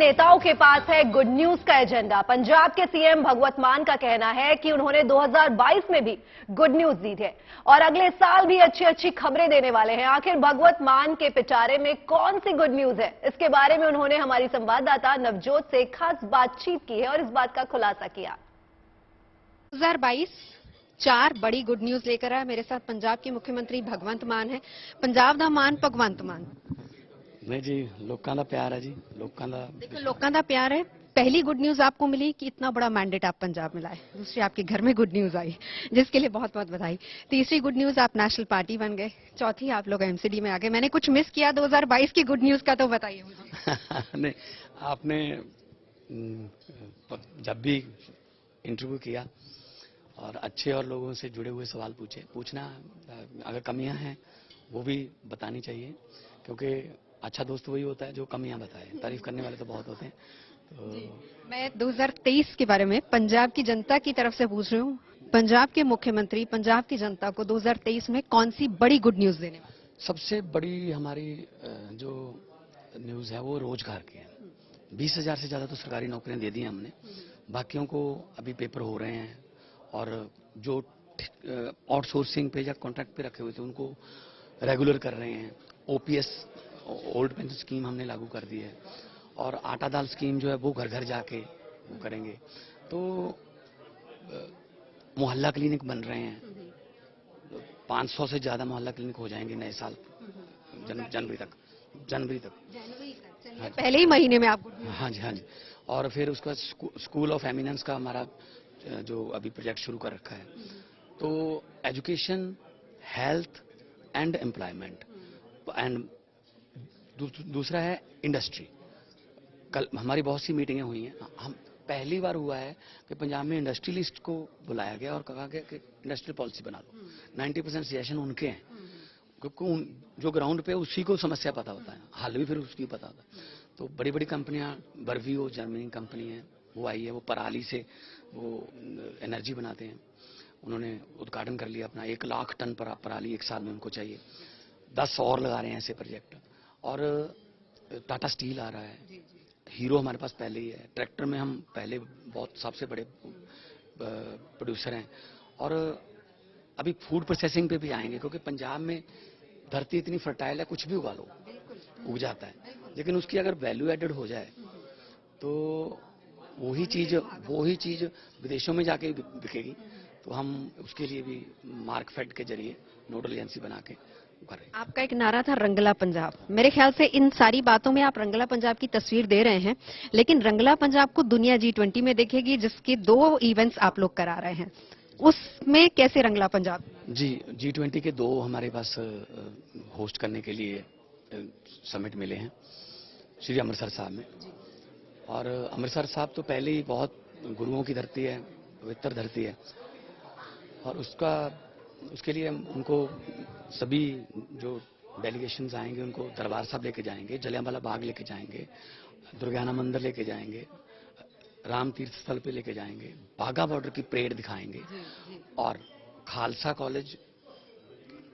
नेताओं के पास है गुड न्यूज का एजेंडा। पंजाब के सीएम भगवंत मान का कहना है कि उन्होंने 2022 में भी गुड न्यूज दी है और अगले साल भी अच्छी अच्छी खबरें देने वाले हैं। आखिर भगवंत मान के पिटारे में कौन सी गुड न्यूज है, इसके बारे में उन्होंने हमारी संवाददाता नवजोत से खास बातचीत की है और इस बात का खुलासा किया। 2022 चार बड़ी गुड न्यूज लेकर आया। मेरे साथ पंजाब के मुख्यमंत्री भगवंत मान है। पंजाब दा मान भगवंत मान नहीं जी, लोगों का प्यार है जी। देखो, लोगों का प्यार है। पहली गुड न्यूज आपको मिली कि इतना बड़ा मैंडेट आप पंजाब में लाए। दूसरी, आपके घर में गुड न्यूज आई, जिसके लिए बहुत बहुत बधाई। तीसरी गुड न्यूज, आप नेशनल पार्टी बन गए। चौथी, आप लोग एमसीडी में आ गए। मैंने कुछ मिस किया 2022 की गुड न्यूज का, तो बताइए मुझे। नहीं, आपने जब भी इंटरव्यू किया और अच्छे और लोगों से जुड़े हुए सवाल पूछना, अगर कमियां हैं वो भी बतानी चाहिए, क्योंकि अच्छा दोस्त वही होता है जो कमियां बताए। तारीफ करने वाले तो बहुत होते हैं। तो मैं 2023 के बारे में पंजाब की जनता की तरफ से पूछ रही हूँ। पंजाब के मुख्यमंत्री पंजाब की जनता को 2023 में कौन सी बड़ी गुड न्यूज देने वाले? सबसे बड़ी हमारी जो न्यूज है वो रोजगार की है। 20,000 से ज्यादा तो सरकारी नौकरियां दे दी हैं हमने। बाकियों को अभी पेपर हो रहे हैं और जो आउटसोर्सिंग पे या कॉन्ट्रैक्ट पे रखे हुए थे उनको रेगुलर कर रहे हैं। ओपीएस, ओल्ड पेंशन स्कीम हमने लागू कर दी है और आटा दाल स्कीम जो है वो घर घर जाके वो करेंगे। तो मोहल्ला क्लिनिक बन रहे हैं। 500 से ज्यादा मोहल्ला क्लिनिक हो जाएंगे नए साल जनवरी तक। चलिए, पहले ही महीने में आप हाँ जी, हाँ जी। और फिर उसका स्कूल ऑफ एमिनेंस का हमारा जो अभी प्रोजेक्ट शुरू कर रखा है। तो education, health and employment and दूसरा है इंडस्ट्री। कल हमारी बहुत सी मीटिंगें हुई हैं। हम पहली बार हुआ है कि पंजाब में इंडस्ट्रियलिस्ट को बुलाया गया और कहा गया कि इंडस्ट्रियल पॉलिसी बना लो। 90% सजेशन उनके हैं, क्योंकि जो ग्राउंड पे उसी को समस्या पता होता है, हल भी फिर उसकी पता होता है। तो बड़ी बड़ी कंपनियां, बर्वियो जर्मनी कंपनी है, वो आई है। वो पराली से वो एनर्जी बनाते हैं। उन्होंने उद्घाटन कर लिया अपना। 1 लाख टन पराली 1 साल में उनको चाहिए। 10 और लगा रहे हैं ऐसे प्रोजेक्ट। और टाटा स्टील आ रहा है। हीरो हमारे पास पहले ही है। ट्रैक्टर में हम पहले बहुत सबसे बड़े प्रोड्यूसर हैं। और अभी फूड प्रोसेसिंग पे भी आएंगे, क्योंकि पंजाब में धरती इतनी फर्टाइल है, कुछ भी उगा लो उग जाता है। लेकिन उसकी अगर वैल्यू एडेड हो जाए तो वही चीज विदेशों में जाके बिकेगी। तो हम उसके लिए भी मार्कफेड के जरिए नोडल एजेंसी बना के करें। आपका एक नारा था रंगला पंजाब। मेरे ख्याल से इन सारी बातों में आप रंगला पंजाब की तस्वीर दे रहे हैं, लेकिन रंगला पंजाब को दुनिया G20 में देखेगी, जिसके 2 इवेंट्स आप लोग करा रहे हैं। उसमें कैसे रंगला पंजाब? जी, G20 के 2 हमारे पास होस्ट करने के लिए समिट मिले हैं श्री अमृतसर साहब में। और अमृतसर साहब तो पहले ही बहुत गुरुओं की धरती है, पवित्र धरती है। और उसके लिए उनको सभी जो डेलीगेशंस आएंगे उनको दरबार साहब लेके जाएंगे, जलियांवाला बाग लेके जाएंगे, दुर्गाना मंदिर लेके जाएंगे, राम तीर्थ स्थल पे लेके जाएंगे, बाघा बॉर्डर की परेड दिखाएंगे और खालसा कॉलेज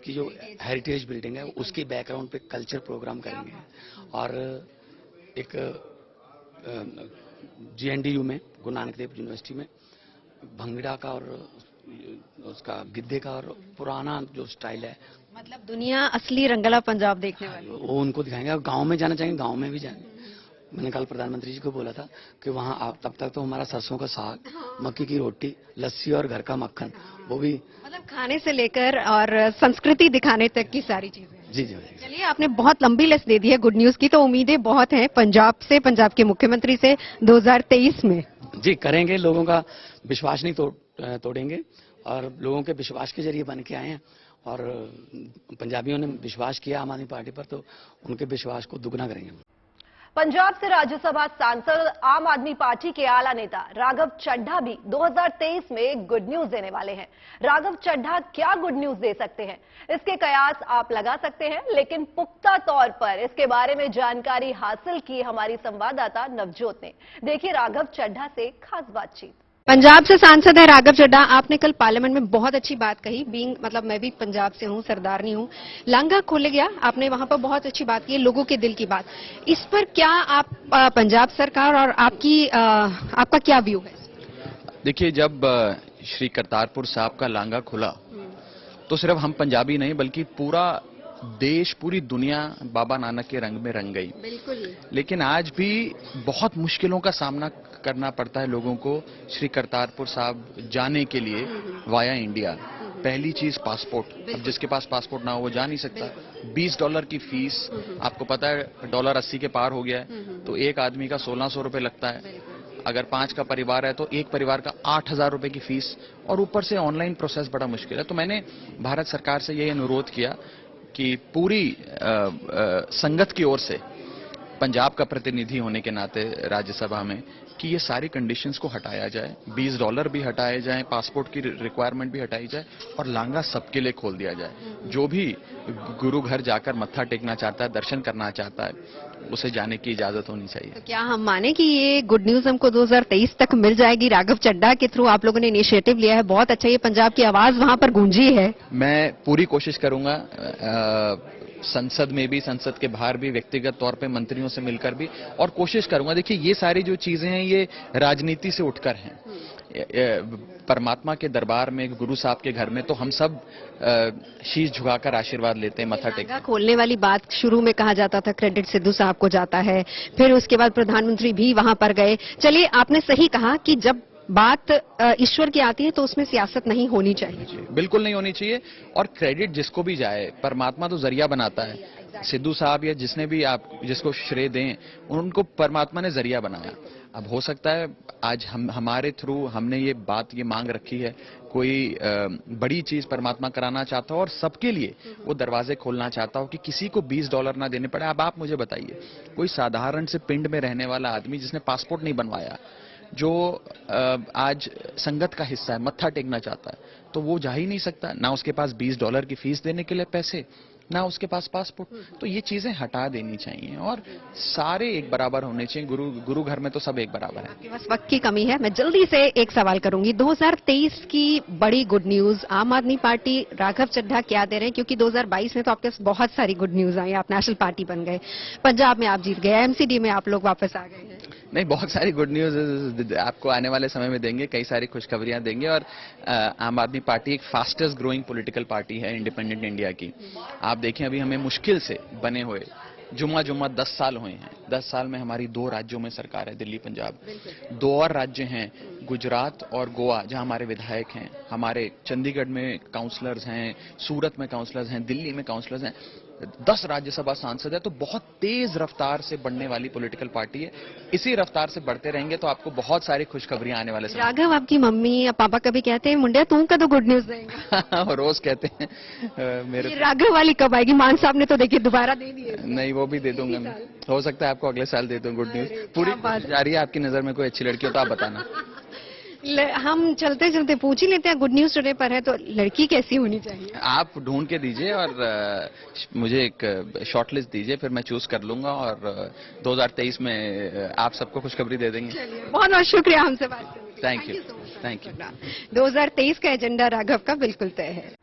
की जो हेरिटेज बिल्डिंग है उसकी बैकग्राउंड पे कल्चर प्रोग्राम करेंगे। और एक GNDU में, गुरु नानक देव यूनिवर्सिटी में, भंगड़ा का और उसका गिद्दे का और पुराना जो स्टाइल है, मतलब दुनिया असली रंगला पंजाब देखने वाली, वो उनको दिखाएंगे। और गांव में जाना चाहेंगे, गांव में भी जाएंगे। मैंने कल प्रधानमंत्री जी को बोला था कि वहाँ तब तक तो हमारा सरसों का साग, मक्की की रोटी, लस्सी और घर का मक्खन, वो भी मतलब खाने से लेकर और संस्कृति दिखाने तक की सारी चीजें। जी जी। चलिए, आपने बहुत लंबी लिस्ट दे दी है गुड न्यूज की, तो उम्मीदें बहुत हैं पंजाब से, पंजाब के मुख्यमंत्री से 2023 में। जी, करेंगे। लोगों का विश्वास नहीं तोड़ेंगे और लोगों के विश्वास के जरिए बन के आए हैं। और पंजाबियों ने विश्वास किया आम आदमी पार्टी पर, तो उनके विश्वास को दुगना करेंगे। पंजाब से राज्यसभा सांसद, आम आदमी पार्टी के आला नेता राघव चड्ढा भी 2023 में गुड न्यूज देने वाले हैं। राघव चड्ढा क्या गुड न्यूज दे सकते हैं, इसके कयास आप लगा सकते हैं, लेकिन पुख्ता तौर पर इसके बारे में जानकारी हासिल की हमारी संवाददाता नवजोत ने। देखिए राघव चड्ढा से खास बातचीत। पंजाब से सांसद है राघव चड्ढा। आपने कल पार्लियामेंट में बहुत अच्छी बात कही। मतलब मैं भी पंजाब से हूं, सरदारनी हूं। लांगा खोले गया, आपने वहां पर बहुत अच्छी बात की है, लोगों के दिल की बात। इस पर क्या आप पंजाब सरकार और आपका क्या व्यू है? देखिए, जब श्री करतारपुर साहब का लांगा खुला तो सिर्फ हम पंजाबी नहीं बल्कि पूरा देश, पूरी दुनिया बाबा नानक के रंग में रंग गई। बिल्कुल। लेकिन आज भी बहुत मुश्किलों का सामना करना पड़ता है लोगों को श्री करतारपुर साहब जाने के लिए वाया इंडिया। पहली चीज पासपोर्ट। अब जिसके पास पासपोर्ट ना हो वो जा नहीं सकता। $20 की फीस, आपको पता है डॉलर 80 के पार हो गया है, तो एक आदमी का 1600 रुपए लगता है। अगर 5 का परिवार है तो एक परिवार का 8000 रुपए की फीस, और ऊपर से ऑनलाइन प्रोसेस बड़ा मुश्किल है। तो मैंने भारत सरकार से ये अनुरोध किया कि पूरी संगत की ओर से, पंजाब का प्रतिनिधि होने के नाते राज्यसभा में, कि ये सारी कंडीशंस को हटाया जाए, $20 भी हटाए जाएं, पासपोर्ट की रिक्वायरमेंट भी हटाई जाए, और लांगा सबके लिए खोल दिया जाए। जो भी गुरु घर जाकर मत्था टेकना चाहता है, दर्शन करना चाहता है, उसे जाने की इजाजत होनी चाहिए। तो क्या हम माने कि ये गुड न्यूज हमको 2023 तक मिल जाएगी? राघव चड्ढा के थ्रू आप लोगों ने इनिशिएटिव लिया है, बहुत अच्छा। ये पंजाब की आवाज वहां पर गूंजी है। मैं पूरी कोशिश करूंगा, संसद में भी, संसद के बाहर भी, व्यक्तिगत तौर पे मंत्रियों से मिलकर भी, और कोशिश करूंगा। देखिए, ये सारी जो चीजें हैं ये राजनीति से उठकर हैं। परमात्मा के दरबार में, गुरु साहब के घर में तो हम सब शीश झुकाकर आशीर्वाद लेते हैं, मत्था टेकते हैं। खोलने वाली बात शुरू में कहा जाता था क्रेडिट सिद्धू साहब को जाता है, फिर उसके बाद प्रधानमंत्री भी वहां पर गए। चलिए, आपने सही कहा कि जब बात ईश्वर की आती है तो उसमें सियासत नहीं होनी चाहिए। बिल्कुल नहीं होनी चाहिए। और क्रेडिट जिसको भी जाए, परमात्मा तो जरिया बनाता है। सिद्धू साहब या जिसने भी आप जिसको श्रेय दें, उनको परमात्मा ने जरिया बनाया। अब हो सकता है आज हमारे थ्रू हमने ये मांग रखी है, कोई बड़ी चीज परमात्मा कराना चाहता हो और सबके लिए वो दरवाजे खोलना चाहता हो कि किसी को $20 ना देने पड़े। अब आप मुझे बताइए, कोई साधारण से पिंड में रहने वाला आदमी जिसने पासपोर्ट नहीं बनवाया, जो आज संगत का हिस्सा है, मत्था टेकना चाहता है, तो वो जा ही नहीं सकता। ना उसके पास $20 की फीस देने के लिए पैसे, ना उसके पास पासपोर्ट। तो ये चीजें हटा देनी चाहिए और सारे एक बराबर होने चाहिए। गुरु घर में तो सब एक बराबर है। आपके पास वक्त की कमी है, मैं जल्दी से एक सवाल करूंगी। 2023 की बड़ी गुड न्यूज, आम आदमी पार्टी राघव चड्ढा क्या दे रहे हैं? क्योंकि 2022 में तो आपके पास बहुत सारी गुड न्यूज आई, आप नेशनल पार्टी बन गए, पंजाब में आप जीत गए, एमसीडी में आप लोग वापस आ गए हैं। नहीं, बहुत सारी गुड न्यूज आपको आने वाले समय में देंगे, कई सारी खुशखबरियां देंगे। और आम आदमी पार्टी एक फास्टेस्ट ग्रोइंग पॉलिटिकल पार्टी है इंडिपेंडेंट इंडिया की। आप देखें, अभी हमें मुश्किल से बने हुए जुम्मा 10 साल हुए हैं। 10 साल में हमारी 2 राज्यों में सरकार है, दिल्ली पंजाब। 2 और राज्य हैं, गुजरात और गोवा, जहां हमारे विधायक हैं। हमारे चंडीगढ़ में काउंसलर्स हैं, सूरत में काउंसलर्स हैं, दिल्ली में काउंसलर्स हैं। 10 राज्यसभा सांसद है। तो बहुत तेज रफ्तार से बढ़ने वाली पॉलिटिकल पार्टी है। इसी रफ्तार से बढ़ते रहेंगे तो आपको बहुत सारी खुशखबरियां आने वाले समय। राघव, आपकी मम्मी या पापा कभी कहते हैं मुंडिया तू का तो गुड न्यूज देगा? रोज कहते हैं। मेरे ये राघव वाली कब आएगी? मान साहब ने तो देखिए दोबारा दे दी है। नहीं, वो भी दे दूंगा मैं। हो सकता है आपको अगले साल दे दूं गुड न्यूज। पूरी कोशिश जारी है। आपकी नजर में कोई अच्छी लड़की हो तो आप बताना। हम चलते चलते पूछ ही लेते हैं, गुड न्यूज टुडे पर है तो लड़की कैसी होनी चाहिए? आप ढूंढ के दीजिए और मुझे एक शॉर्ट लिस्ट दीजिए, फिर मैं चूज कर लूंगा और 2023 में आप सबको खुशखबरी दे देंगे। बहुत बहुत शुक्रिया हमसे बात करने के लिए। Thank you, thank you. 2023 का एजेंडा राघव का बिल्कुल तय है।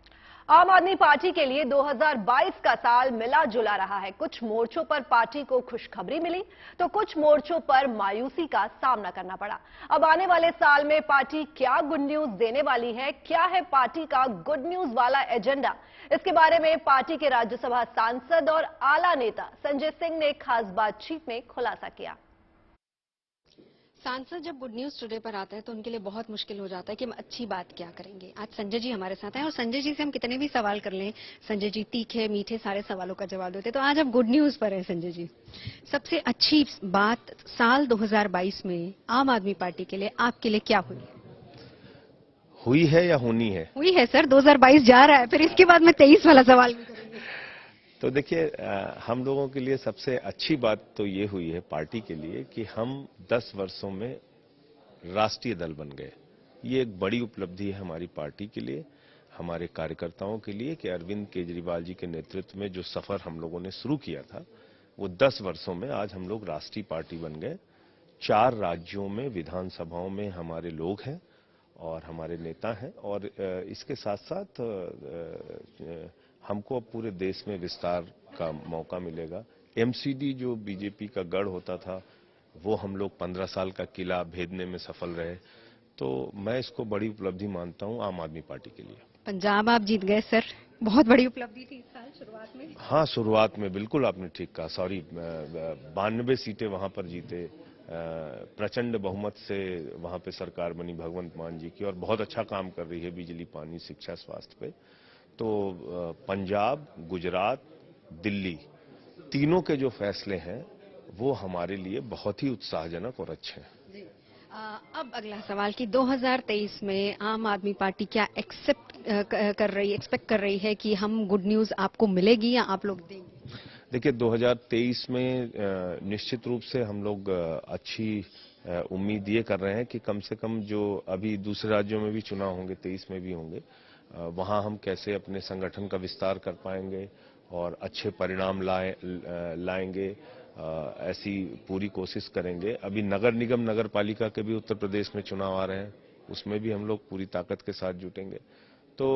आम आदमी पार्टी के लिए 2022 का साल मिला जुला रहा है। कुछ मोर्चों पर पार्टी को खुशखबरी मिली तो कुछ मोर्चों पर मायूसी का सामना करना पड़ा। अब आने वाले साल में पार्टी क्या गुड न्यूज देने वाली है, क्या है पार्टी का गुड न्यूज वाला एजेंडा, इसके बारे में पार्टी के राज्यसभा सांसद और आला नेता संजय सिंह ने खास बातचीत में खुलासा किया। सांसद जब गुड न्यूज टुडे पर आता है तो उनके लिए बहुत मुश्किल हो जाता है कि हम अच्छी बात क्या करेंगे। आज संजय जी हमारे साथ हैं और संजय जी से हम कितने भी सवाल कर लें, संजय जी तीखे मीठे सारे सवालों का जवाब देते। तो आज अब गुड न्यूज पर है संजय जी। सबसे अच्छी बात साल 2022 में आम आदमी पार्टी के लिए, आपके लिए क्या हुई है या होनी है? हुई है सर, 2022 जा रहा है, फिर इसके बाद में 23 वाला सवाल भी करेंगे। तो देखिए, हम लोगों के लिए सबसे अच्छी बात तो ये हुई है पार्टी के लिए कि हम 10 वर्षों में राष्ट्रीय दल बन गए। ये एक बड़ी उपलब्धि है हमारी पार्टी के लिए, हमारे कार्यकर्ताओं के लिए, कि अरविंद केजरीवाल जी के नेतृत्व में जो सफर हम लोगों ने शुरू किया था वो 10 वर्षों में आज हम लोग राष्ट्रीय पार्टी बन गए। 4 राज्यों में विधानसभाओं में हमारे लोग हैं और हमारे नेता हैं। और इसके साथ साथ हमको अब पूरे देश में विस्तार का मौका मिलेगा। एमसीडी जो बीजेपी का गढ़ होता था, वो हम लोग 15 साल का किला भेदने में सफल रहे। तो मैं इसको बड़ी उपलब्धि मानता हूं आम आदमी पार्टी के लिए। पंजाब आप जीत गए सर, बहुत बड़ी उपलब्धि थी इस साल शुरुआत में। हाँ, शुरुआत में बिल्कुल आपने ठीक कहा। सॉरी, 92 सीटें वहां पर जीते, प्रचंड बहुमत से वहां पे सरकार बनी भगवंत मान जी की, और बहुत अच्छा काम कर रही है बिजली, पानी, शिक्षा, स्वास्थ्य पे। तो पंजाब, गुजरात, दिल्ली, तीनों के जो फैसले हैं वो हमारे लिए बहुत ही उत्साहजनक और अच्छे हैं। अब अगला सवाल कि 2023 में आम आदमी पार्टी क्या एक्सपेक्ट कर रही है कि हम गुड न्यूज आपको मिलेगी या आप लोग देंगे? देखिए, 2023 में निश्चित रूप से हम लोग अच्छी उम्मीद ये कर रहे हैं कि कम से कम जो अभी दूसरे राज्यों में भी चुनाव होंगे, 23 में भी होंगे, वहां हम कैसे अपने संगठन का विस्तार कर पाएंगे और अच्छे परिणाम लाएंगे, ऐसी पूरी कोशिश करेंगे। अभी नगर निगम, नगर पालिका के भी उत्तर प्रदेश में चुनाव आ रहे हैं, उसमें भी हम लोग पूरी ताकत के साथ जुटेंगे। तो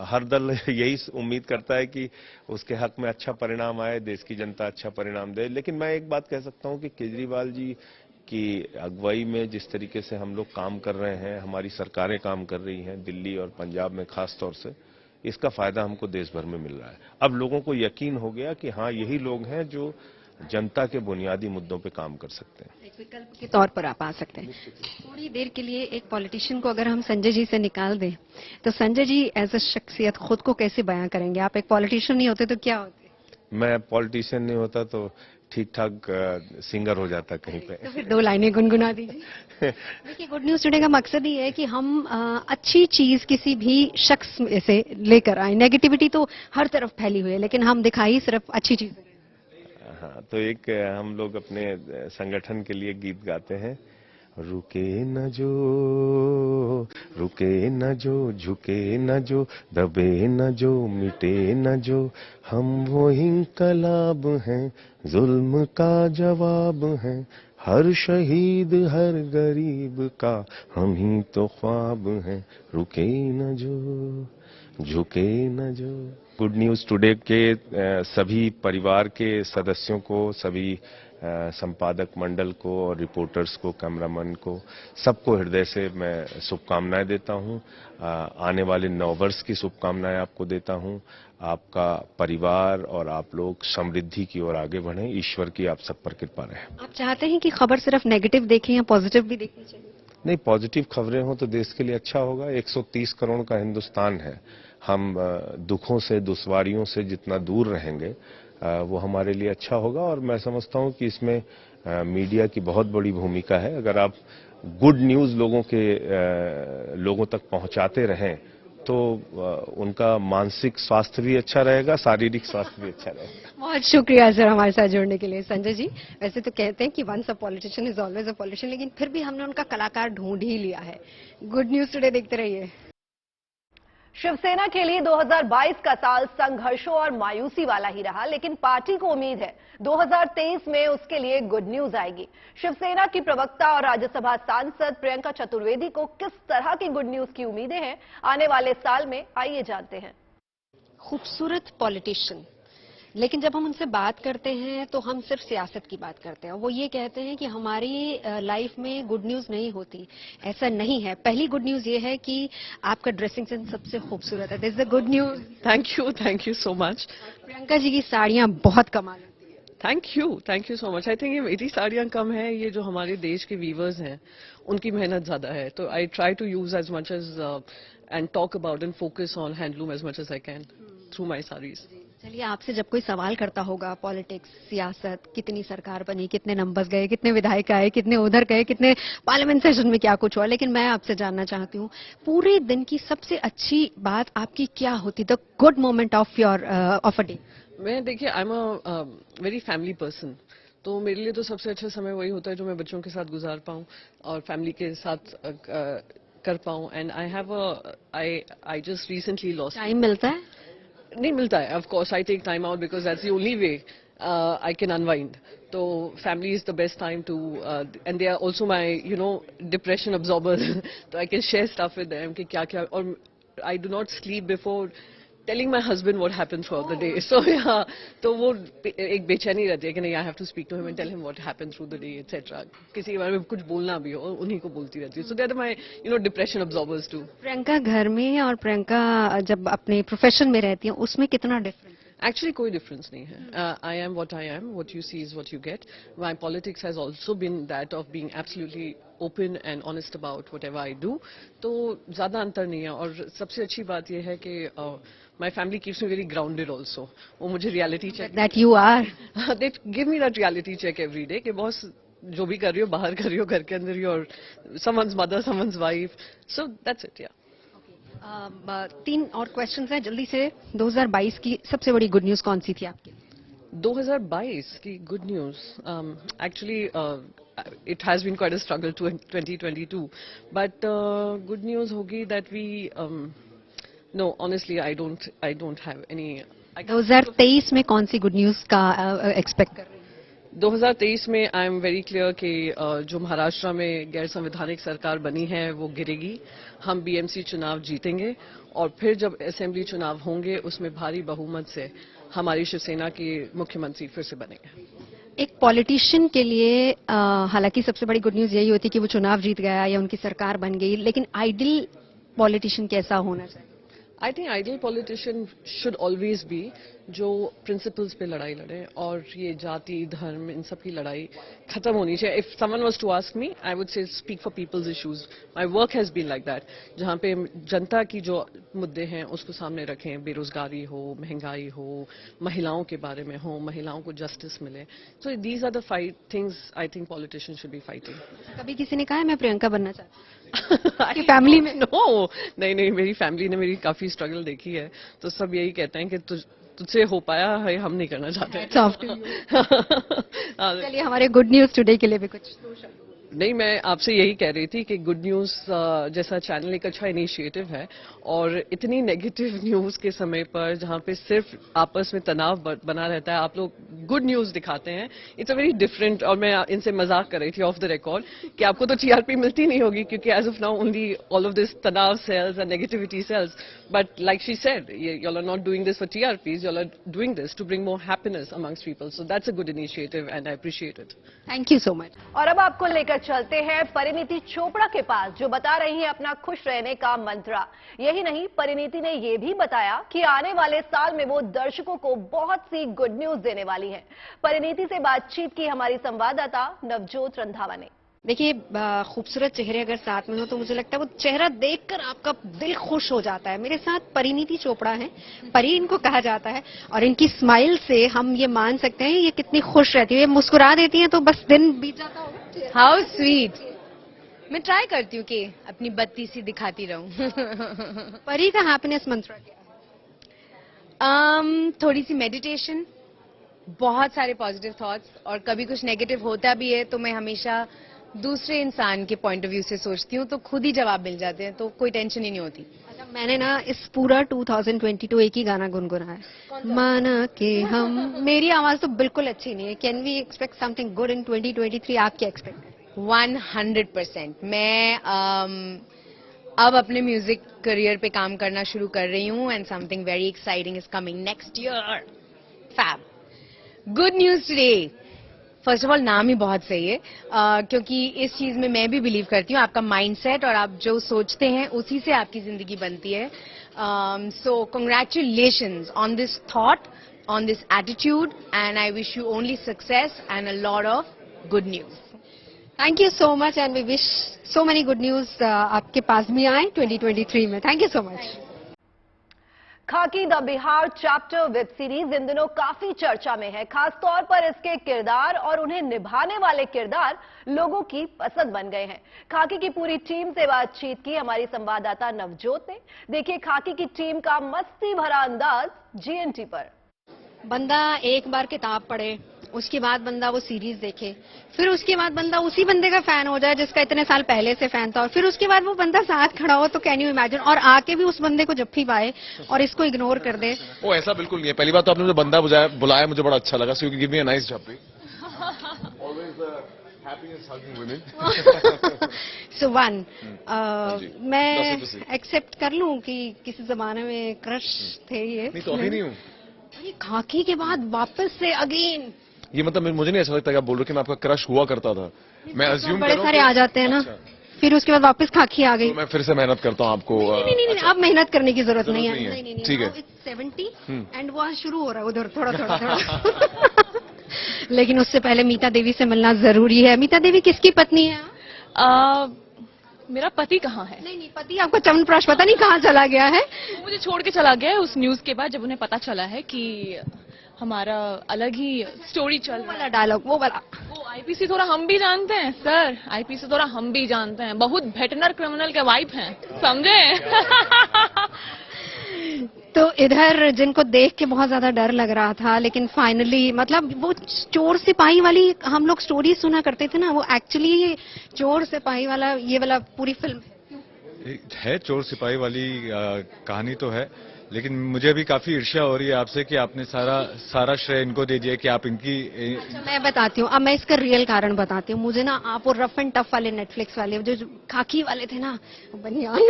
हर दल यही उम्मीद करता है कि उसके हक में अच्छा परिणाम आए, देश की जनता अच्छा परिणाम दे। लेकिन मैं एक बात कह सकता हूं कि केजरीवाल जी की अगुवाई में जिस तरीके से हम लोग काम कर रहे हैं, हमारी सरकारें काम कर रही हैं, दिल्ली और पंजाब में खास तौर से, इसका फायदा हमको देश भर में मिल रहा है। अब लोगों को यकीन हो गया कि हाँ, यही लोग हैं जो जनता के बुनियादी मुद्दों पे काम कर सकते हैं। एक विकल्प के तौर पर आप आ सकते हैं। थोड़ी देर के लिए एक पॉलिटिशियन को अगर हम संजय जी से निकाल दें, तो संजय जी एज अ शख्सियत खुद को कैसे बयां करेंगे? आप एक पॉलिटिशियन नहीं होते तो क्या होते? मैं पॉलिटिशियन नहीं होता तो ठीक ठाक सिंगर हो जाता कहीं पे। तो फिर 2 लाइनें गुनगुना दीजिए। देखिए, गुड न्यूज टुडे का मकसद ही है कि हम अच्छी चीज किसी भी शख्स से लेकर आए। नेगेटिविटी तो हर तरफ फैली हुई है, लेकिन हम दिखाई सिर्फ अच्छी चीजें। हाँ, तो एक हम लोग अपने संगठन के लिए गीत गाते हैं। रुके न जो, रुके न जो, झुके न जो, दबे न जो, मिटे न जो, हम वो इंकलाब हैं, जुल्म का जवाब हैं, हर शहीद हर गरीब का हम ही तो ख्वाब हैं। रुके न जो, झुके न जो। गुड न्यूज टुडे के सभी परिवार के सदस्यों को, सभी संपादक मंडल को और रिपोर्टर्स को, कैमरामैन को, सबको हृदय से मैं शुभकामनाएं देता हूं। आने वाले 9 वर्ष की शुभकामनाएं आपको देता हूं। आपका परिवार और आप लोग समृद्धि की ओर आगे बढ़ें। ईश्वर की आप सब पर कृपा रहे। आप चाहते हैं कि खबर सिर्फ नेगेटिव देखें या पॉजिटिव भी देखनी चाहिए? नहीं, पॉजिटिव खबरें हो तो देश के लिए अच्छा होगा। 130 करोड़ का हिंदुस्तान है। हम दुखों से, दुश्वारियों से जितना दूर रहेंगे, वो हमारे लिए अच्छा होगा। और मैं समझता हूं कि इसमें मीडिया की बहुत बड़ी भूमिका है। अगर आप गुड न्यूज लोगों तक पहुंचाते रहें तो उनका मानसिक स्वास्थ्य भी अच्छा रहेगा, शारीरिक स्वास्थ्य भी अच्छा रहेगा। बहुत शुक्रिया सर हमारे साथ जुड़ने के लिए। संजय जी, वैसे तो कहते हैं कि once a politician is always a politician, लेकिन फिर भी हमने उनका कलाकार ढूंढ ही लिया है। गुड न्यूज टुडे देखते रहिए। शिवसेना के लिए 2022 का साल संघर्षों और मायूसी वाला ही रहा, लेकिन पार्टी को उम्मीद है 2023 में उसके लिए गुड न्यूज आएगी। शिवसेना की प्रवक्ता और राज्यसभा सांसद प्रियंका चतुर्वेदी को किस तरह की गुड न्यूज की उम्मीदें हैं आने वाले साल में, आइए जानते हैं। खूबसूरत पॉलिटिशियन, लेकिन जब हम उनसे बात करते हैं तो हम सिर्फ सियासत की बात करते हैं। वो ये कहते हैं कि हमारी लाइफ में गुड न्यूज नहीं होती। ऐसा नहीं है। पहली गुड न्यूज ये है कि आपका ड्रेसिंग सेंस सबसे खूबसूरत है। This is the good news. Thank you so much. Priyanka ji की साड़ियां बहुत कमाल होती है। Thank you so much. I think ये मेरी साड़ियां कम है, ये जो हमारे देश के वीवर्स हैं उनकी मेहनत ज्यादा है। तो I try to use as much as and talk about and focus on handloom as much as I can through my saris. चलिए, आपसे जब कोई सवाल करता होगा पॉलिटिक्स, सियासत, कितनी सरकार बनी, कितने नंबर्स गए, कितने विधायक आए, कितने उधर गए, कितने पार्लियामेंट सेशन में क्या कुछ हुआ, लेकिन मैं आपसे जानना चाहती हूँ पूरे दिन की सबसे अच्छी बात आपकी क्या होती? The good moment of a day. मैं देखिए, I am a very family person, तो मेरे लिए तो सबसे अच्छा समय वही होता है जो मैं बच्चों के साथ गुजार पाऊँ और फैमिली के साथ कर पाऊँ। And I just recently lost. Time मिलता है? नहीं मिलता है, of course I take time out because that's the only way I can unwind. So family is the best time to, and they are also my, depression absorbers. So I can share stuff with them कि क्या-क्या, और I do not sleep before telling my husband what happened throughout the day. So yeah, तो वो एक बेचैनी रहती है कि नहीं, I have to speak to him and tell him what happened through the day, etc. किसी के बारे में कुछ बोलना भी हो, उन्हीं को बोलती रहती हूँ. So they are my, depression absorbers too. Priyanka घर में और प्रियंका जब अपने प्रोफेशन में रहती है उसमें कितना डिफरेंस? Actually, कोई difference नहीं है. I am what I am. What you see is what you get. My politics has also been that of being absolutely open and honest about whatever I do. तो ज़्यादा अंतर नहीं है. और सबसे अच्छी बात यह है कि my family keeps me very grounded also. वो मुझे reality check. That you are. They give me that reality check every day कि बॉस जो भी कर रही हो बाहर कर रही हो, घर के अंदर ही, और someone's mother, someone's wife. So that's it, yeah. 3 और क्वेश्चंस हैं जल्दी से. 2022 की सबसे बड़ी गुड न्यूज कौन सी थी आपके? 2022 की good news, actually it has been quite a struggle to 2022, but good news होगी that we, no, honestly I don't have any. 2023 में कौन सी गुड न्यूज का एक्सपेक्ट कर रहे हैं? 2023 में आई एम वेरी क्लियर कि जो महाराष्ट्र में गैर संवैधानिक सरकार बनी है वो गिरेगी. हम बीएमसी चुनाव जीतेंगे और फिर जब असेंबली चुनाव होंगे उसमें भारी बहुमत से हमारी शिवसेना की मुख्यमंत्री फिर से बनेंगे. एक पॉलिटिशियन के लिए हालांकि सबसे बड़ी गुड न्यूज यही होती कि वो चुनाव जीत गया या उनकी सरकार बन गई, लेकिन आइडियल पॉलिटिशियन कैसा होना चाहिए? I think ideal politician should always be जो प्रिंसिपल्स पे लड़ाई लड़े, और ये जाति धर्म इन सब की लड़ाई खत्म होनी चाहिए. If someone was to ask me, I would say speak for people's issues. My work has been like that, जहां पे जनता की जो मुद्दे हैं उसको सामने रखें. बेरोजगारी हो, महंगाई हो, महिलाओं के बारे में हो, महिलाओं को जस्टिस मिले. So these are the 5 things I think politician should be fighting. कभी किसी ने कहा है मैं प्रियंका बनना चाहती हूँ आपकी फैमिली में? नो, नहीं, मेरी फैमिली ने मेरी काफी स्ट्रगल देखी है, तो सब यही कहते हैं कि तुझसे हो पाया है, हम नहीं करना चाहते. चलिए हमारे गुड न्यूज टुडे के लिए भी कुछ. नहीं, मैं आपसे यही कह रही थी कि गुड न्यूज जैसा चैनल एक अच्छा इनिशिएटिव है, और इतनी नेगेटिव न्यूज के समय पर जहां पे सिर्फ आपस में तनाव बना रहता है, आप लोग गुड न्यूज दिखाते हैं. It's a very different. और मैं इनसे मजाक कर रही थी ऑफ द रिकॉर्ड कि आपको तो टीआरपी मिलती नहीं होगी क्योंकि as of now only all of this तनाव cells and negativity cells. But like she said, y'all are not doing this for TRPs, y'all are doing this to bring more happiness amongst people. So that's a good initiative and I appreciate it. Thank you so much. और अब आपको लेकर चलते हैं परिणीति चोपड़ा के पास, जो बता रही हैं अपना खुश रहने का मंत्र. यही नहीं, परिणीति ने यह भी बताया कि आने वाले साल में वो दर्शकों को बहुत सी गुड न्यूज देने वाली हैं. परिणीति से बातचीत की हमारी संवाददाता नवजोत रंधावा ने. देखिए, खूबसूरत चेहरे अगर साथ में हो तो मुझे लगता है वो चेहरा देखकर आपका दिल खुश हो जाता है. मेरे साथ परिणीति चोपड़ा हैं, परी इनको कहा जाता है, और इनकी स्माइल से हम ये मान सकते हैं ये कितनी खुश रहती है. ये मुस्कुरा देती हैं तो बस दिन बीत जाता होगा. How sweet. मैं ट्राई करती हूँ कि अपनी बत्ती सी दिखाती रहूं. परी का हैप्पीनेस मंत्र क्या है? थोड़ी सी मेडिटेशन, बहुत सारे पॉजिटिव थॉट्स, और कभी कुछ नेगेटिव होता भी है तो मैं हमेशा दूसरे इंसान के पॉइंट ऑफ व्यू से सोचती हूँ, तो खुद ही जवाब मिल जाते हैं, तो कोई टेंशन ही नहीं होती. अच्छा, मैंने ना इस पूरा 2022 एक ही गाना गुनगुनाया है, माना कि हम. मेरी आवाज तो बिल्कुल अच्छी नहीं है. Can we expect something good in 2023? आप क्या एक्सपेक्ट करें? 100%. मैं अब अपने म्यूजिक करियर पे काम करना शुरू कर रही हूँ, and something very exciting is coming next year. Fab. Good news today. First of all, नाम ही बहुत सही है, क्योंकि इस चीज में मैं भी बिलीव करती हूँ. आपका माइंडसेट और आप जो सोचते हैं उसी से आपकी जिंदगी बनती है. So congratulations on this thought, on this attitude, and I wish you only success and a lot of good news. Thank you so much, and we wish so many good news आपके पास भी आए 2023 में. Thank you so much. Khakee the Bihar chapter web series इन दिनों काफी चर्चा में है. खासतौर पर इसके किरदार और उन्हें निभाने वाले किरदार लोगों की पसंद बन गए हैं. खाकी की पूरी टीम से बातचीत की हमारी संवाददाता नवजोत ने. देखिए खाकी की टीम का मस्ती भरा अंदाज GNT पर. बंदा एक बार किताब पढ़े उसके बाद बंदा वो सीरीज देखे, फिर उसके बाद बंदा उसी बंदे का फैन हो जाए जिसका इतने साल पहले से फैन था, और फिर उसके बाद वो बंदा साथ खड़ा हो, तो कैन यू इमेजिन, और आके भी उस बंदे को जप्फी पाए और इसको इग्नोर कर दे। ओ ऐसा बिल्कुल नहीं है। पहली बात तो आपने मुझे बंदा बुलाया मुझे बड़ा अच्छा लगा, so you give me a nice job. So one, मैं एक्सेप्ट कर लूं कि किसी जमाने में क्रश थे ये, नहीं तो अभी नहीं हूँ। ये खाकी के बाद वापस से अगेन, ये मतलब मुझे नहीं ऐसा लगता कि आप बोल रहे हो कि मैं आपका क्रश हुआ करता था। मैं अज्यूम बड़े सारे आ जाते हैं ना, फिर उसके बाद वापस खाकी आ गई। तो मैं फिर से मेहनत करता हूँ आपको। नहीं, अब मेहनत करने की जरूरत नहीं है। नहीं, ठीक है। 70 एंड वहाँ शुरू हो रहा है उधर थोड़ा थोड़ा। लेकिन उससे पहले मीता देवी से मिलना जरूरी है। मीता देवी किसकी पत्नी है? मेरा पति कहाँ है? नहीं, पति आपका च्यवनप्राश पता नहीं कहाँ चला गया है। वो मुझे छोड़ के चला गया है उस न्यूज के बाद, जब उन्हें पता चला है कि हमारा अलग ही स्टोरी चल रहा है। डायलॉग वो वाला, वो आईपीसी थोड़ा हम भी जानते हैं सर, आईपीसी थोड़ा हम भी जानते हैं, बहुत भेटनर क्रिमिनल के वाइफ हैं, समझे? तो इधर जिनको देख के बहुत ज्यादा डर लग रहा था, लेकिन फाइनली मतलब वो चोर सिपाही वाली हम लोग स्टोरी सुना करते थे ना, वो एक्चुअली चोर सिपाही वाला ये वाला पूरी फिल्म है। चोर सिपाही वाली कहानी तो है, लेकिन मुझे अभी काफी ईर्ष्या हो रही है आपसे कि आपने सारा श्रेय इनको दे दिया कि आप इनकी। मैं बताती हूँ, अब मैं इसका रियल कारण बताती हूँ। मुझे ना आप वो रफ एंड टफ वाले नेटफ्लिक्स वाले जो खाकी वाले थे ना, बनियान।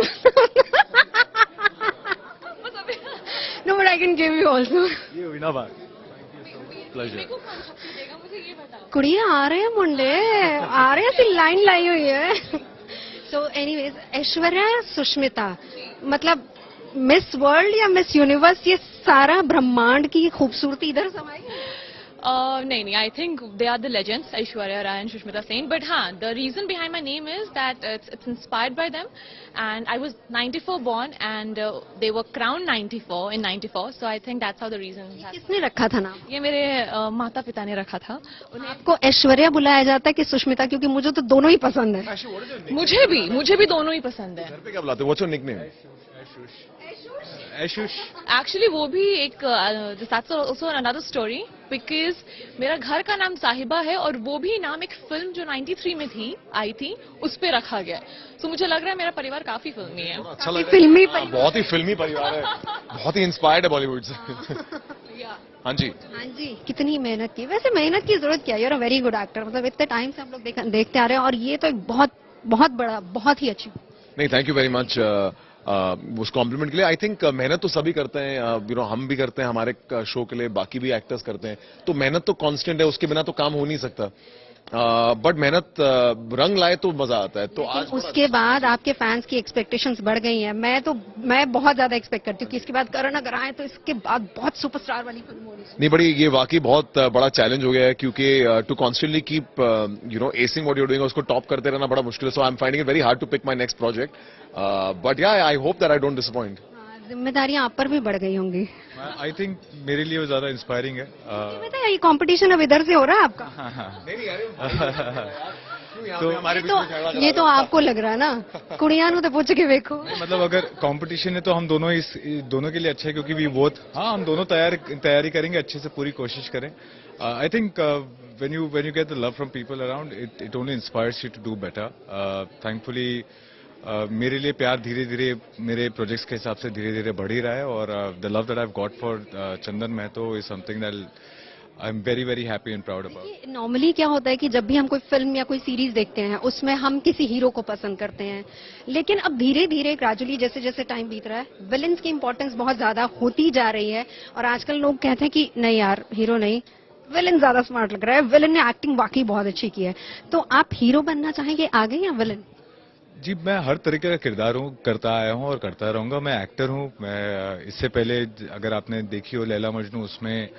No, but I can give you also. ये हुई ना बात। प्लेजर। कुड़ियाँ आ रहे हैं, मुंडे आ रहे हैं, ऐसी लाइन लाई हुई है। So anyways, ऐश्वर्या सुष्मिता मतलब मिस वर्ल्ड या मिस यूनिवर्स, ये सारा ब्रह्मांड की खूबसूरती इधर समाई है। नहीं, I think they are the legends, Aishwarya Rai and Sushmita Sen, but हाँ, the reason behind my name is that it's inspired by them, and I was 94 born and they were crowned 94 in 94, so I think that's how the reason has. किसने रखा था नाम? ये मेरे माता पिता ने रखा था। उन्हें आपको ऐश्वर्या बुलाया जाता है कि सुष्मिता? क्योंकि मुझे तो दोनों ही पसंद है। मुझे भी दोनों ही पसंद है। घर पे क्या बुलाते हो? What's your nickname? Aishush. Actually वो भी एक that's also another story, because मेरा घर का नाम साहिबा है और वो भी नाम एक फिल्म जो 93 में आई थी उस पे रखा गया है। तो मुझे लग रहा है मेरा परिवार काफी फिल्मी है। अच्छा लग रहा है। फिल्मी बहुत ही फिल्मी परिवार है, बहुत ही इंस्पायर्ड है बॉलीवुड से। हाँ जी, हाँ जी, कितनी मेहनत की। वैसे मेहनत की जरूरत क्या है, you're a very good actor, मतलब इतने टाइम से हम लोग देखते आ रहे हैं, और ये तो एक बहुत बड़ा, बहुत ही अच्छी। नहीं, थैंक यू वेरी मच उस कॉम्प्लीमेंट के लिए। आई थिंक मेहनत तो सभी करते हैं, हम भी करते हैं हमारे शो के लिए, बाकी भी एक्टर्स करते हैं, तो मेहनत तो कांस्टेंट है, उसके बिना तो काम हो नहीं सकता। बट मेहनत रंग लाए तो मजा आता है। तो आज उसके बाद आपके फैंस की एक्सपेक्टेशंस बढ़ गई हैं। मैं बहुत ज्यादा एक्सपेक्ट करती हूँ कि इसके बाद करण अगर आए तो इसके बाद बहुत सुपरस्टार वाली फिल्म होनी चाहिए। नहीं, बड़ी ये वाकई बहुत बड़ा चैलेंज हो गया है, क्योंकि to constantly keep acing what you doing, उसको टॉप करते रहना बड़ा मुश्किल है। So I am finding it very hard to pick my next project, but yeah I hope that I don't disappoint. जिम्मेदारियां आप पर भी बढ़ गई होंगी। आई थिंक मेरे लिए वो ज्यादा इंस्पायरिंग है। ये कंपटीशन अब इधर से हो रहा है आपका? तो ये तो आपको लग रहा है ना, कुड़ियां तो पूछ के देखो। मतलब अगर कंपटीशन है तो हम दोनों दोनों के लिए अच्छा है, क्योंकि वी बोथ, हाँ हम दोनों तैयारी करेंगे, अच्छे से पूरी कोशिश करें। I think when you get the love from people around, it only inspires you to do better. Thankfully मेरे लिए प्यार धीरे धीरे मेरे प्रोजेक्ट्स के हिसाब से धीरे धीरे बढ़ ही रहा है, और the love that I have got for Chandan Mahato is something that I am very very happy and proud about. Normally क्या होता है कि जब भी हम कोई फिल्म या कोई सीरीज देखते हैं उसमें हम किसी हीरो को पसंद करते हैं, लेकिन अब धीरे धीरे ग्रेजुअली जैसे जैसे टाइम बीत रहा है, विलेंस की इंपॉर्टेंस बहुत ज्यादा होती जा रही है, और आजकल लोग कहते हैं कि नहीं यार हीरो नहीं, विलेन ज्यादा स्मार्ट लग रहा है, विलेन ने एक्टिंग वाकई बहुत अच्छी की है। तो आप हीरो बनना चाहेंगे आगे या विलेन? जी, मैं हर तरीके का किरदार करता आया हूँ और करता रहूंगा। मैं एक्टर हूँ। मैं इससे पहले अगर आपने देखी हो लैला मजनू, उसमें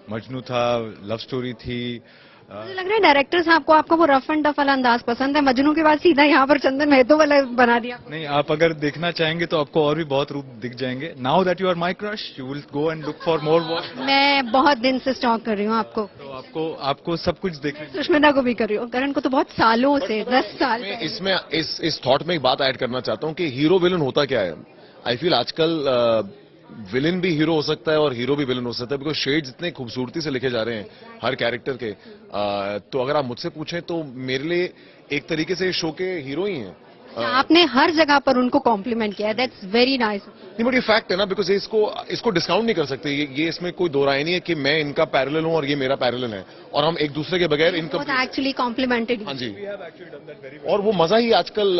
मजनू था, लव स्टोरी थी। मुझे लग रहा है डायरेक्टर्स आपको वो रफ एंड टफ वाला अंदाज पसंद है, मजनू के बाद सीधा यहाँ पर चंदन महतो वाला बना दिया। नहीं, आप अगर देखना चाहेंगे तो आपको और भी बहुत रूप दिख जाएंगे। Now that you are my crush, you will go and look for more work. मैं बहुत दिन से स्टॉक कर रही हूँ आपको, तो आपको सब कुछ देखने। सुष्मिता को भी कर रही हूँ, करण को तो बहुत सालों से, 10 साल। इसमें इस थॉट में एक बात ऐड करना चाहता हूँ कि हीरो विलन होता क्या है। आई फील आजकल विलेन भी हीरो हो सकता है और हीरो भी विलेन हो सकता है, बिकॉज शेड्स इतने खूबसूरती से लिखे जा रहे हैं हर कैरेक्टर के। तो अगर आप मुझसे पूछें तो मेरे लिए एक तरीके से शो के हीरो ही हैं। आपने हर जगह पर उनको कॉम्प्लीमेंट किया, दैट्स वेरी नाइस। नहीं, बट ये फैक्ट है ना, बिकॉज इसको डिस्काउंट नहीं कर सकते। ये इसमें कोई दो राय नहीं है कि मैं इनका पैरेलल हूं और ये मेरा पैरेलल है, और हम एक दूसरे के बगैर इनका एक्चुअली कॉम्प्लीमेंटेड। हाँ जी, और वो मजा ही आजकल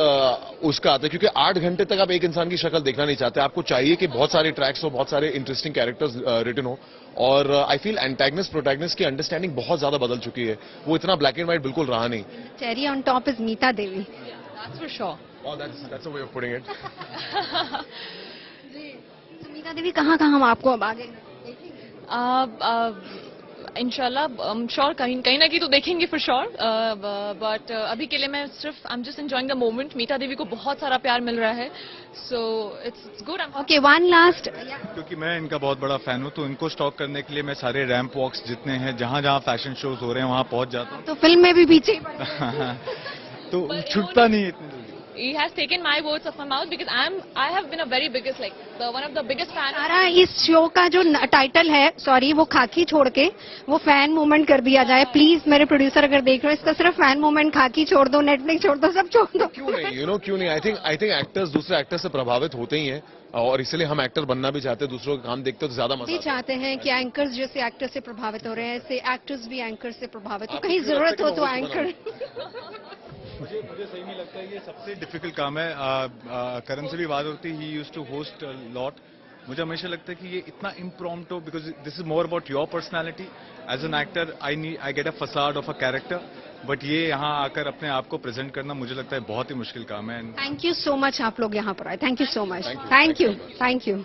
उसका आता है, क्योंकि 8 घंटे तक आप एक इंसान की शक्ल देखना नहीं चाहते। आपको चाहिए कि बहुत सारे ट्रैक्स हो, बहुत सारे इंटरेस्टिंग कैरेक्टर्स रिटन हो, और आई फील एंटैगनिस्ट प्रोटैगनिस्ट की अंडरस्टैंडिंग बहुत ज्यादा बदल चुकी है। वो इतना ब्लैक एंड व्हाइट बिल्कुल रहा नहीं। Cherry on top is Meeta Devi. That's for sure. Oh, that's a way of putting it. तो मीता देवी कहाँ हम आपको अब आगे इंशाल्लाह श्योर कहीं ना कहीं तो देखेंगे फॉर श्योर, बट अभी के लिए मैं सिर्फ I am just enjoying the moment. Meeta Devi को बहुत सारा प्यार मिल रहा है, so it's good. Okay, one last. क्योंकि मैं इनका बहुत बड़ा फैन हूँ, तो इनको स्टॉक करने के लिए मैं सारे रैंप वॉक्स जितने हैं, जहाँ जहाँ फैशन शोज हो रहे हैं वहाँ पहुँच जाता हूँ। तो फिल्म में भी पीछे तो छूटता नहीं इतनी जल्दी। He has taken my words off my mouth because I have been a very biggest, like one of the biggest fan. सारा इस शो का जो टाइटल है, सॉरी, वो खाकी छोड़ के वो फैन मूवमेंट कर दिया जाए प्लीज। मेरे प्रोड्यूसर अगर देख रहे हो, इसका सिर्फ फैन मूवमेंट, खाकी छोड़ दो, नेटफ्लिक्स छोड़ दो, सब छोड़ दो। क्यों नहीं, क्यों नहीं? आई थिंक एक्टर्स दूसरे एक्टर से प्रभावित होते ही हैं, और इसलिए हम एक्टर बनना भी चाहते हैं। दूसरों का काम देखते हो तो ज्यादा मजा भी आता है। चाहते हैं कि एंकर्स जैसे एक्टर से प्रभावित हो रहे हैं, ऐसे एक्टर्स भी एंकर से प्रभावित हो, कहीं जरूरत हो तो एंकर। मुझे सही नहीं लगता है, ये सबसे डिफिकल्ट काम है। करण से भी बात होती, he used to host lot. मुझे हमेशा लगता है कि ये इतना impromptu, because this is more about your personality. As an actor I get a facade of a character, but ये यहाँ आकर अपने आप को प्रेजेंट करना मुझे लगता है बहुत ही मुश्किल काम है। थैंक यू सो मच, आप लोग यहाँ पर आए, thank you so much, thank you.